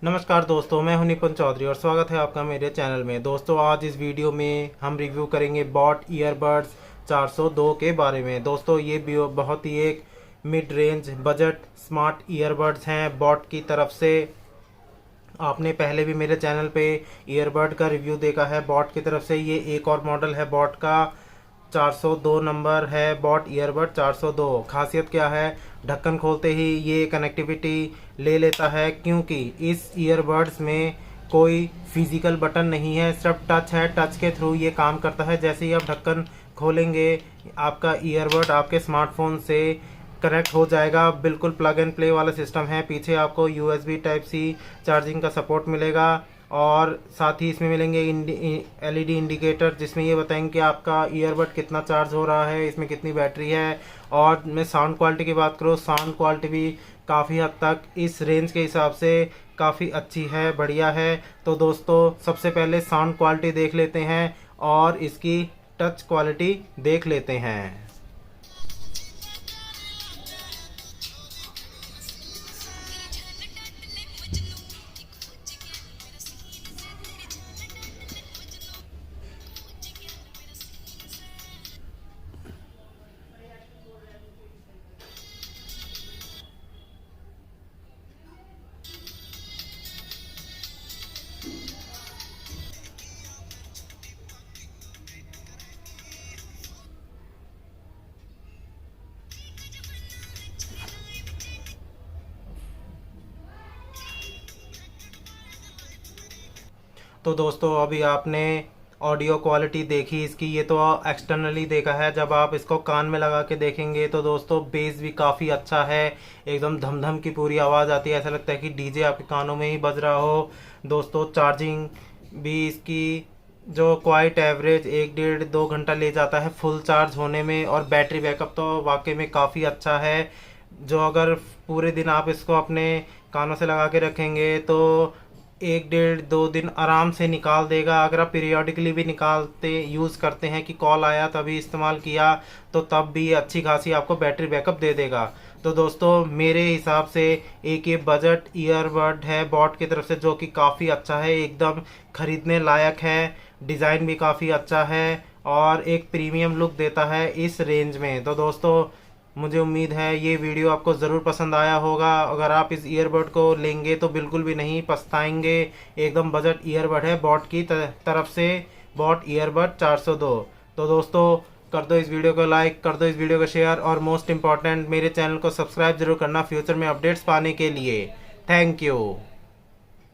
नमस्कार दोस्तों, मैं हूं निपुण चौधरी और स्वागत है आपका मेरे चैनल में। दोस्तों आज इस वीडियो में हम रिव्यू करेंगे बॉट ईयरबड्स 402 के बारे में। दोस्तों ये भी बहुत ही एक mid range budget smart earbuds हैं बॉट की तरफ से। आपने पहले भी मेरे चैनल पे ईयरबड का रिव्यू देखा है बॉट की तरफ से। ये एक और मॉडल है बॉट का, 402 नंबर है बॉट ईयरबड 402। खासियत क्या है, ढक्कन खोलते ही ये कनेक्टिविटी ले लेता है क्योंकि इस ईयरबड्स में कोई फिजिकल बटन नहीं है, सिर्फ टच है। टच के थ्रू ये काम करता है। जैसे ही आप ढक्कन खोलेंगे आपका ईयरबड आपके स्मार्टफोन से कनेक्ट हो जाएगा। बिल्कुल प्लग एंड प्ले वाला सिस्टम है। पीछे आपको USB टाइप सी चार्जिंग का सपोर्ट मिलेगा और साथ ही इसमें मिलेंगे LED इंडिकेटर जिसमें ये बताएंगे कि आपका ईयरबड कितना चार्ज हो रहा है, इसमें कितनी बैटरी है। और मैं साउंड क्वालिटी की बात करूँ, साउंड क्वालिटी भी काफ़ी हद तक इस रेंज के हिसाब से काफ़ी अच्छी है, बढ़िया है। तो दोस्तों सबसे पहले साउंड क्वालिटी देख लेते हैं और इसकी टच क्वालिटी देख लेते हैं। तो दोस्तों अभी आपने ऑडियो क्वालिटी देखी इसकी, ये तो एक्सटर्नली देखा है। जब आप इसको कान में लगा के देखेंगे तो दोस्तों बेस भी काफ़ी अच्छा है, एकदम धम की पूरी आवाज़ आती है। ऐसा लगता है कि डीजे आपके कानों में ही बज रहा हो। दोस्तों चार्जिंग भी इसकी जो क्वाइट एवरेज 1-1.5-2 घंटा ले जाता है फुल चार्ज होने में। और बैटरी बैकअप तो वाकई में काफ़ी अच्छा है। जो अगर पूरे दिन आप इसको अपने कानों से लगा के रखेंगे तो 1-1.5-2 दिन आराम से निकाल देगा। अगर आप पीरियोडिकली भी निकालते यूज़ करते हैं कि कॉल आया तभी इस्तेमाल किया तो तब भी अच्छी खासी आपको बैटरी बैकअप दे देगा। तो दोस्तों मेरे हिसाब से एक ये बजट ईयरबड है बॉट की तरफ से जो कि काफ़ी अच्छा है, एकदम खरीदने लायक है। डिज़ाइन भी काफ़ी अच्छा है और एक प्रीमियम लुक देता है इस रेंज में। तो दोस्तों मुझे उम्मीद है ये वीडियो आपको ज़रूर पसंद आया होगा। अगर आप इस ईयरबड को लेंगे तो बिल्कुल भी नहीं पछताएंगे। एकदम बजट ईयरबड है बॉट की तरफ से, बॉट ईयरबड 402। तो दोस्तों कर दो इस वीडियो को लाइक, कर दो इस वीडियो को शेयर और मोस्ट इम्पॉर्टेंट मेरे चैनल को सब्सक्राइब जरूर करना फ्यूचर में अपडेट्स पाने के लिए। Thank you.